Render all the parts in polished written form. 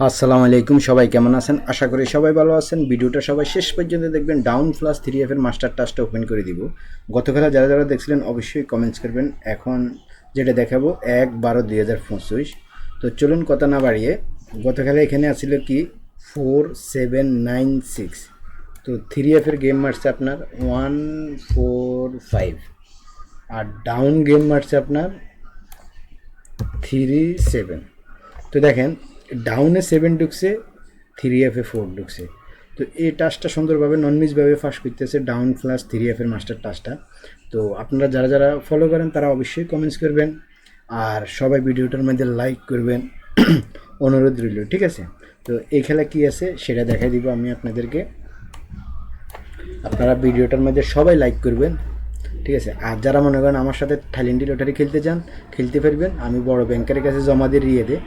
আসসালামু আলাইকুম, সবাই কেমন আছেন? আশা করি সবাই ভালো আছেন। ভিডিওটা সবাই শেষ পর্যন্ত দেখবেন। ডাউন প্লাস 3F এর মাস্টার টাস্কটা ওপেন করে দিব। গতকাল যারা যারা দেখছিলেন অবশ্যই কমেন্টস করবেন। এখন যেটা দেখাবো 1/12/2025। তো চলুন কথা না বাড়িয়ে, গতকালে এখানে আছিল কি 4796। তো 3F এর গেম মারছে আপনার 145, আর ডাউন গেম মারছে আপনার 37। তো দেখেন, ডাউনে 7 ঢুকছে, 3F-এ 4 ঢুকছে। তো এই টাস্কটা সুন্দরভাবে ননমিসভাবে ফাঁস করতেছে ডাউন প্লাস 3F-এর মাস্টার টাস্কটা। তো আপনারা যারা যারা ফলো করেন তারা অবশ্যই কমেন্টস করবেন, আর সবাই ভিডিওটার মধ্যে লাইক করবেন। অনুরোধ রইল, ঠিক আছে? তো এই খেলা কী আছে সেটা দেখাই দিব আমি আপনাদেরকে। আপনারা ভিডিওটার মধ্যে সবাই লাইক করবেন, ঠিক আছে? আর যারা মনে করেন আমার সাথে থাইল্যান্ডি লটারি খেলতে চান, খেলতে পারবেন। আমি বড় ব্যাংকের কাছে জমা দিয়ে রিয়েদে।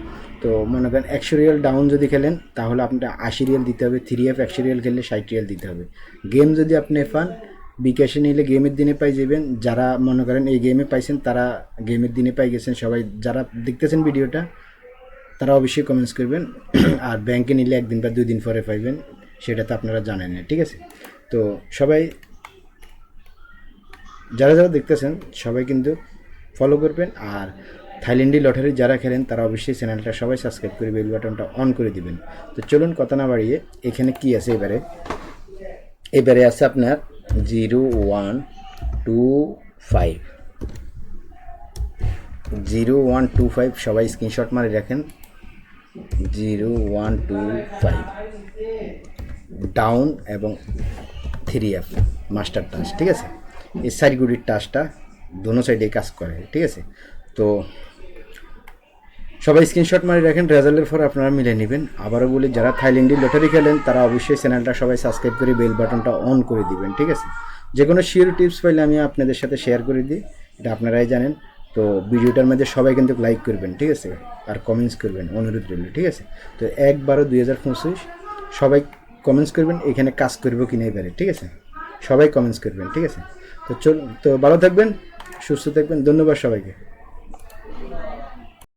তো মনে করেন 100 রিয়াল ডাউন যদি খেলেন তাহলে আপনার 80 রিয়াল দিতে হবে। 3F 100 রিয়াল খেললে 60 রিয়াল দিতে হবে। গেম যদি আপনি পান, বিকাশে নিলে গেমের দিনে পাই যাবেন। যারা মনে করেন এই গেমে পাইছেন তারা গেমের দিনে পাই গেছেন। সবাই যারা দেখতেছেন ভিডিওটা তারা অবশ্যই কমেন্টস করবেন। আর ব্যাংকে নিলে 1 দিন বা 2 দিন পরে পাইবেন, সেটা তো আপনারা জানেন না, ঠিক আছে? তো সবাই যারা যারা দেখতেছেন সবাই কিন্তু ফলো করবেন। আর থাইল্যান্ডি লটারি যারা খেলেন তারা অবশ্যই চ্যানেলটা সবাই সাবস্ক্রাইব করে বেল বাটনটা অন করে দিবেন। তো চলুন কথা না বাড়িয়ে, এখানে কি আছে এবারে আছে আপনার 0125 0125। সবাই স্ক্রিনশট মারি রাখেন। 0125 ডাউন এবং 3F মাস্টার টাস্ক, ঠিক আছে? এই সাইডগুলির টাস্কটা দোনো সাইডে কাজ করে, ঠিক আছে? তো সবাই স্ক্রিনশট মারি রাখেন, রেজাল্টের পর আপনারা মিলে নেবেন। আবারও বলি, যারা থাইল্যান্ডি লটারি খেলেন তারা অবশ্যই চ্যানেলটা সবাই সাবস্ক্রাইব করে বেল বাটনটা অন করে দিবেন, ঠিক আছে? যে কোনো শিওর টিপস পাইলে আমি আপনাদের সাথে শেয়ার করে দিই, এটা আপনারাই জানেন। তো ভিডিওটার মধ্যে সবাই কিন্তু লাইক করবেন, ঠিক আছে? আর কমেন্টস করবেন, অনুরোধ রইল, ঠিক আছে? তো 1/12/2025 সবাই কমেন্টস করবেন এখানে কাজ করবো কিনা এবারে, ঠিক আছে? সবাই কমেন্টস করবেন, ঠিক আছে? তো ভালো থাকবেন, সুস্থ থাকবেন। ধন্যবাদ সবাইকে।